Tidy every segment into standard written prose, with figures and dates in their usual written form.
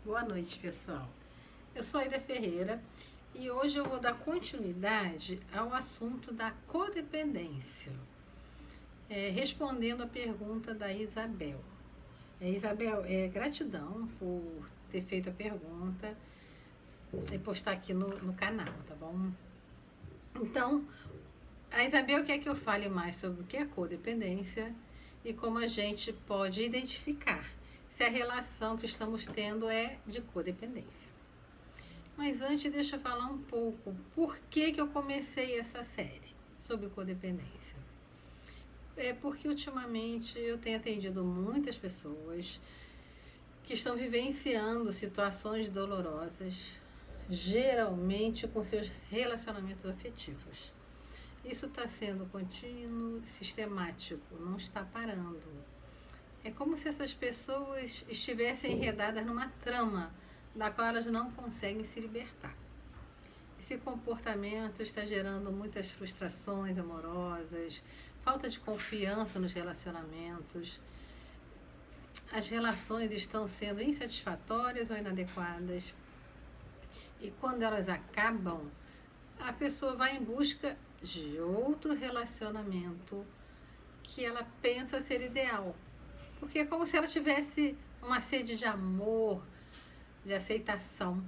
Boa noite, pessoal. Eu sou Aida Ferreira e hoje eu vou dar continuidade ao assunto da codependência, respondendo a pergunta da Isabel. Isabel, gratidão por ter feito a pergunta e postar aqui no canal, tá bom? Então, a Isabel quer que eu fale mais sobre o que é codependência e como a gente pode identificar se a relação que estamos tendo é de codependência. Mas antes, deixa eu falar um pouco por que eu comecei essa série sobre codependência. É porque ultimamente eu tenho atendido muitas pessoas que estão vivenciando situações dolorosas, geralmente com seus relacionamentos afetivos. Isso está sendo contínuo, sistemático, não está parando. É como se essas pessoas estivessem enredadas numa trama da qual elas não conseguem se libertar. Esse comportamento está gerando muitas frustrações amorosas, falta de confiança nos relacionamentos. As relações estão sendo insatisfatórias ou inadequadas. E quando elas acabam, a pessoa vai em busca de outro relacionamento que ela pensa ser ideal. Porque é como se ela tivesse uma sede de amor, de aceitação.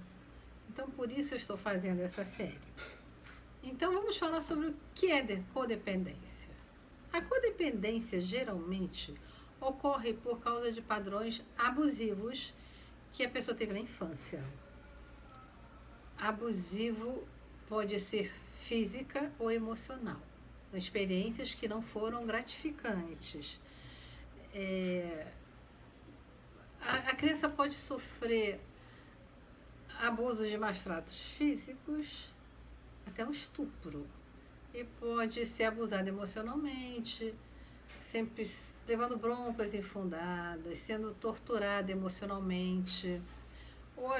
Então, por isso eu estou fazendo essa série. Então, vamos falar sobre o que é codependência. A codependência, geralmente, ocorre por causa de padrões abusivos que a pessoa teve na infância. Abusivo pode ser física ou emocional. Experiências que não foram gratificantes. A criança pode sofrer abusos de maus tratos físicos, até um estupro. E pode ser abusada emocionalmente, sempre levando broncas infundadas, sendo torturada emocionalmente. Ou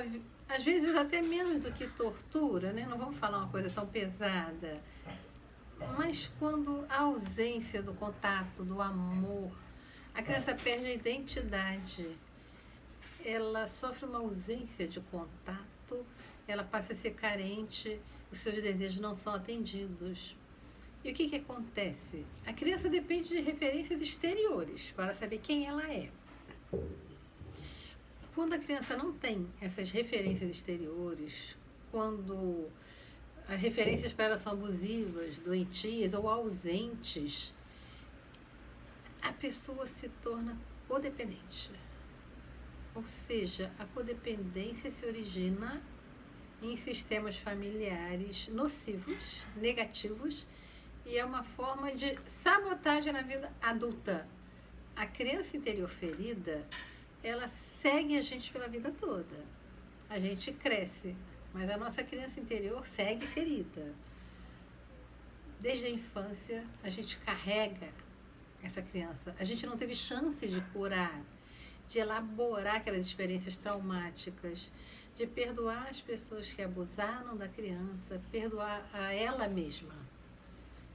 às vezes até menos do que tortura, né? Não vamos falar uma coisa tão pesada. Mas quando a ausência do contato, do amor, a criança perde a identidade, ela sofre uma ausência de contato, ela passa a ser carente, os seus desejos não são atendidos. E o que acontece? A criança depende de referências exteriores para saber quem ela é. Quando a criança não tem essas referências exteriores, quando as referências para ela são abusivas, doentias ou ausentes, a pessoa se torna codependente. Ou seja, a codependência se origina em sistemas familiares nocivos, negativos, e é uma forma de sabotagem na vida adulta. A criança interior ferida, ela segue a gente pela vida toda. A gente cresce, mas a nossa criança interior segue ferida. Desde a infância, a gente carrega essa criança. A gente não teve chance de curar, de elaborar aquelas experiências traumáticas, de perdoar as pessoas que abusaram da criança, perdoar a ela mesma.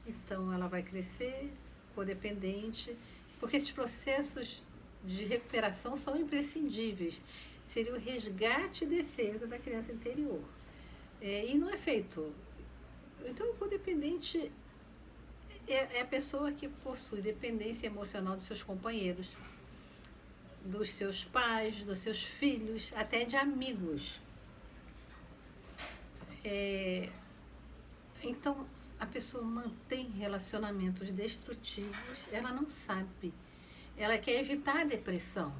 Então, ela vai crescer codependente, porque esses processos de recuperação são imprescindíveis. Seria o resgate e defesa da criança interior. E não é feito. Então, o codependente é a pessoa que possui dependência emocional dos seus companheiros, dos seus pais, dos seus filhos, até de amigos. Então, a pessoa mantém relacionamentos destrutivos, ela não sabe. Ela quer evitar a depressão.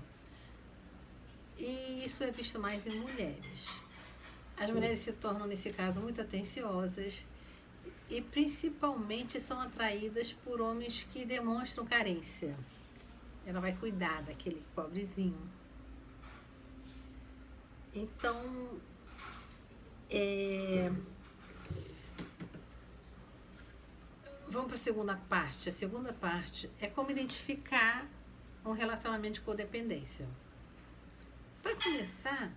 E isso é visto mais em mulheres. As mulheres se tornam, nesse caso, muito atenciosas e principalmente são atraídas por homens que demonstram carência. Ela vai cuidar daquele pobrezinho. Então, vamos para a segunda parte. A segunda parte é como identificar um relacionamento de codependência. Para começar,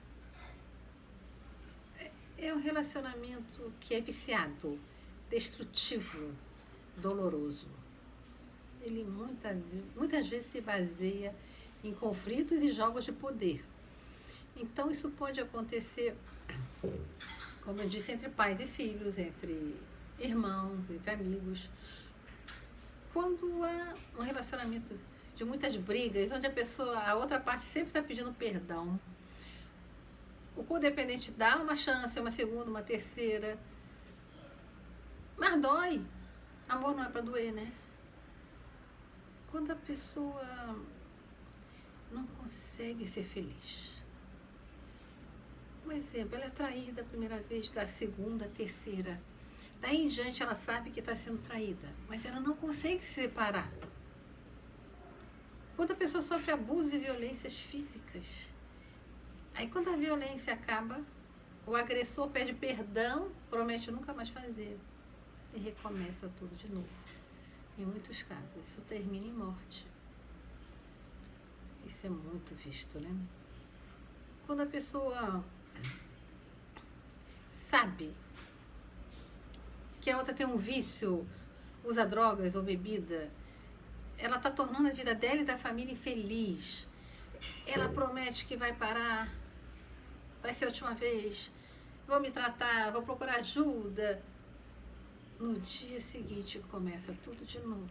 é um relacionamento que é viciado, destrutivo, doloroso. Ele muitas vezes se baseia em conflitos e jogos de poder. Então, isso pode acontecer, como eu disse, entre pais e filhos, entre irmãos, entre amigos. Quando há um relacionamento de muitas brigas, onde a outra parte sempre está pedindo perdão, o codependente dá uma chance, uma segunda, uma terceira, mas dói. Amor não é para doer, né? Quando a pessoa não consegue ser feliz. Um exemplo, ela é traída a primeira vez, da segunda, terceira. Daí em diante ela sabe que está sendo traída, mas ela não consegue se separar. Quando a pessoa sofre abusos e violências físicas, aí quando a violência acaba, o agressor pede perdão, promete nunca mais fazer e recomeça tudo de novo. Em muitos casos, isso termina em morte. Isso é muito visto, né? Quando a pessoa sabe que a outra tem um vício, usa drogas ou bebida, ela está tornando a vida dela e da família infeliz. Ela promete que vai parar, vai ser a última vez, vou me tratar, vou procurar ajuda. No dia seguinte começa tudo de novo.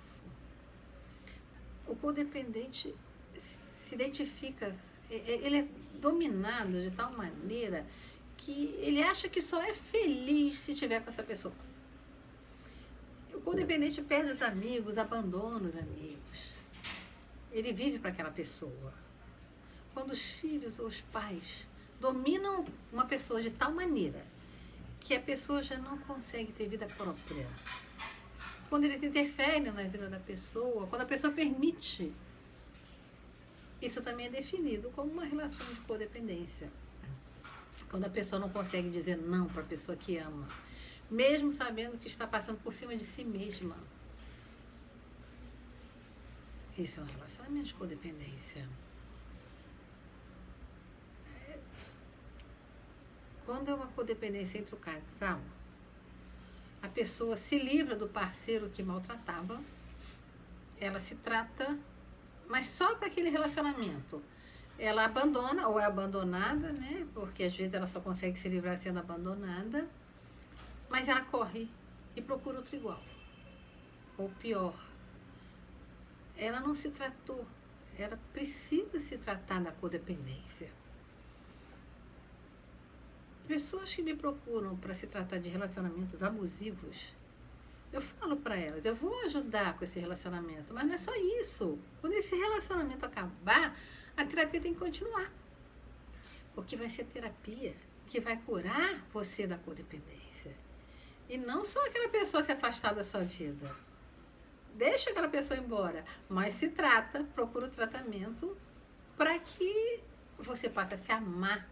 O codependente se identifica, ele é dominado de tal maneira que ele acha que só é feliz se estiver com essa pessoa. O codependente perde os amigos, abandona os amigos. Ele vive para aquela pessoa. Quando os filhos ou os pais dominam uma pessoa de tal maneira que a pessoa já não consegue ter vida própria. Quando eles interferem na vida da pessoa, quando a pessoa permite, isso também é definido como uma relação de codependência. Quando a pessoa não consegue dizer não para a pessoa que ama, mesmo sabendo que está passando por cima de si mesma. Isso é um relacionamento de codependência. Quando é uma codependência entre o casal, a pessoa se livra do parceiro que maltratava, ela se trata, mas só para aquele relacionamento. Ela abandona ou é abandonada, né? Porque às vezes ela só consegue se livrar sendo abandonada, mas ela corre e procura outro igual. Ou pior, ela não se tratou, ela precisa se tratar na codependência. Pessoas que me procuram para se tratar de relacionamentos abusivos, eu falo para elas, eu vou ajudar com esse relacionamento, mas não é só isso. Quando esse relacionamento acabar, a terapia tem que continuar. Porque vai ser a terapia que vai curar você da codependência. E não só aquela pessoa se afastar da sua vida. Deixa aquela pessoa embora, mas se trata, procura o tratamento para que você passe a se amar,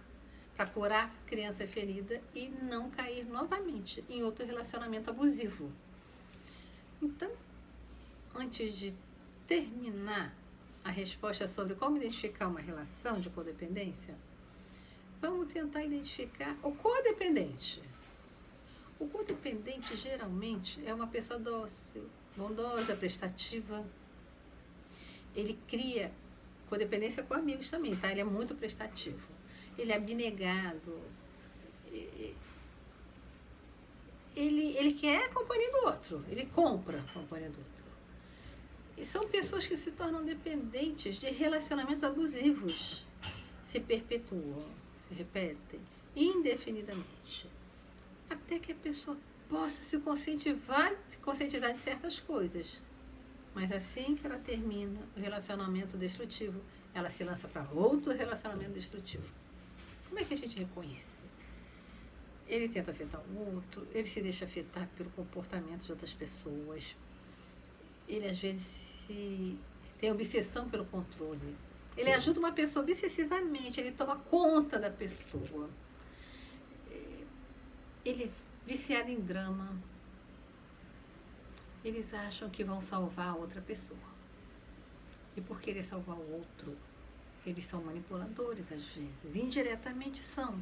para curar a criança ferida e não cair novamente em outro relacionamento abusivo. Então, antes de terminar a resposta sobre como identificar uma relação de codependência, vamos tentar identificar o codependente. O codependente geralmente é uma pessoa dócil, bondosa, prestativa. Ele cria codependência com amigos também, tá? Ele é muito prestativo. Ele é abnegado, ele quer a companhia do outro, ele compra a companhia do outro. E são pessoas que se tornam dependentes de relacionamentos abusivos, se perpetuam, se repetem indefinidamente, até que a pessoa possa se conscientizar de certas coisas. Mas assim que ela termina o relacionamento destrutivo, ela se lança para outro relacionamento destrutivo. Como é que a gente reconhece? Ele tenta afetar o outro, ele se deixa afetar pelo comportamento de outras pessoas. Ele, às vezes, tem obsessão pelo controle. Ele ajuda uma pessoa obsessivamente, ele toma conta da pessoa. Ele é viciado em drama. Eles acham que vão salvar a outra pessoa. E por querer salvar o outro, eles são manipuladores, às vezes. Indiretamente são.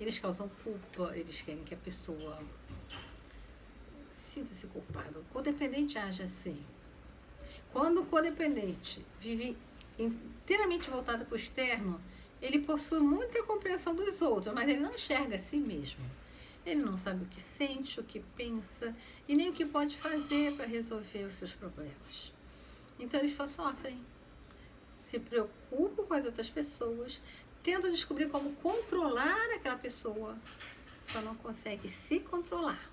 Eles causam culpa, eles querem que a pessoa sinta-se culpada. O codependente age assim. Quando o codependente vive inteiramente voltado para o externo, Ele possui muita compreensão dos outros, mas ele não enxerga a si mesmo. Ele não sabe o que sente, o que pensa e nem o que pode fazer para resolver os seus problemas. Então eles só sofrem. Se preocupam com as outras pessoas, tentam descobrir como controlar aquela pessoa, só não consegue se controlar.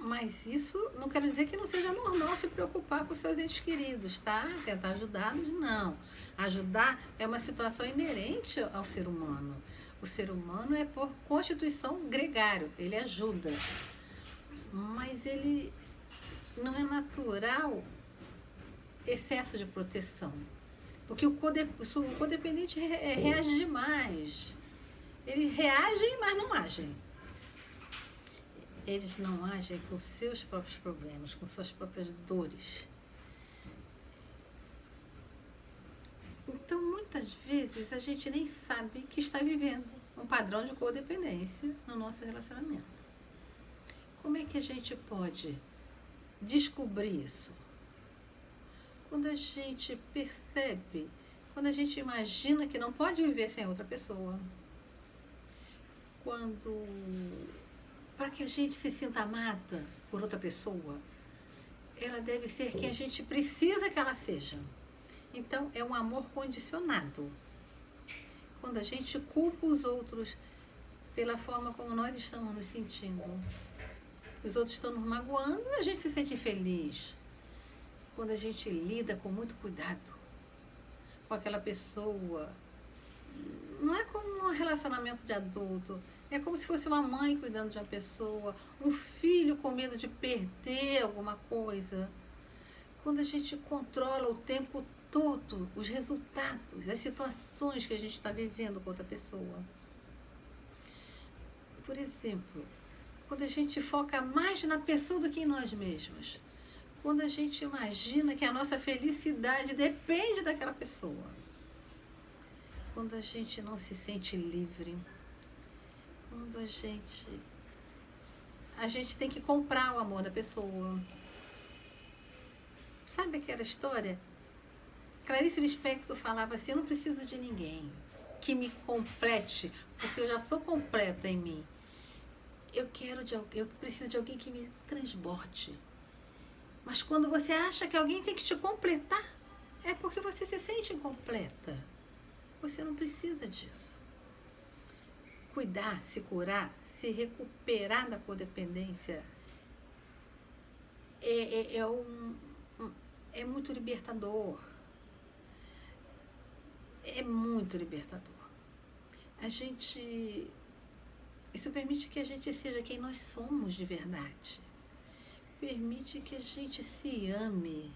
Mas isso não quer dizer que não seja normal se preocupar com seus entes queridos, tá? Tentar ajudá-los, não. Ajudar é uma situação inerente ao ser humano. O ser humano é, por constituição, gregário, ele ajuda. Mas ele não é natural excesso de proteção. Porque o codependente reage demais. Eles reagem, mas não agem. Eles não agem com seus próprios problemas, com suas próprias dores. Então, muitas vezes, a gente nem sabe que está vivendo um padrão de codependência no nosso relacionamento. Como é que a gente pode descobrir isso? Quando a gente percebe, quando a gente imagina que não pode viver sem outra pessoa. Para que a gente se sinta amada por outra pessoa, ela deve ser quem a gente precisa que ela seja. Então, é um amor condicionado. Quando a gente culpa os outros pela forma como nós estamos nos sentindo. Os outros estão nos magoando e a gente se sente infeliz. Quando a gente lida com muito cuidado com aquela pessoa, não é como um relacionamento de adulto, é como se fosse uma mãe cuidando de uma pessoa, um filho com medo de perder alguma coisa. Quando a gente controla o tempo todo os resultados, as situações que a gente está vivendo com outra pessoa. Por exemplo, quando a gente foca mais na pessoa do que em nós mesmos. Quando a gente imagina que a nossa felicidade depende daquela pessoa. Quando a gente não se sente livre. Quando a gente tem que comprar o amor da pessoa. Sabe aquela história? Clarice Lispector falava assim, eu não preciso de ninguém que me complete, porque eu já sou completa em mim. Eu preciso de alguém que me transborde. Mas quando você acha que alguém tem que te completar, é porque você se sente incompleta. Você não precisa disso. Cuidar, se curar, se recuperar da codependência é muito libertador. É muito libertador. Isso permite que a gente seja quem nós somos de verdade. Permite que a gente se ame,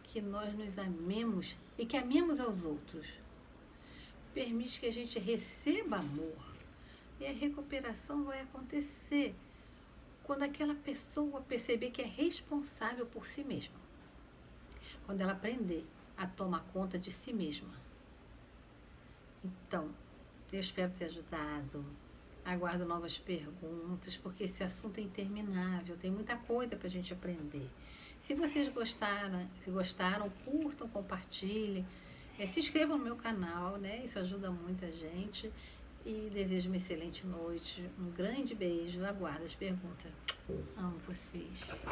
que nós nos amemos e que amemos aos outros. Permite que a gente receba amor. E a recuperação vai acontecer quando aquela pessoa perceber que é responsável por si mesma. Quando ela aprender a tomar conta de si mesma. Então, eu espero ter ajudado. Aguardo novas perguntas, porque esse assunto é interminável, tem muita coisa para a gente aprender. Se vocês gostaram, curtam, compartilhem, se inscrevam no meu canal, né? Isso ajuda muita gente. E desejo uma excelente noite, um grande beijo, aguardo as perguntas. Amo vocês.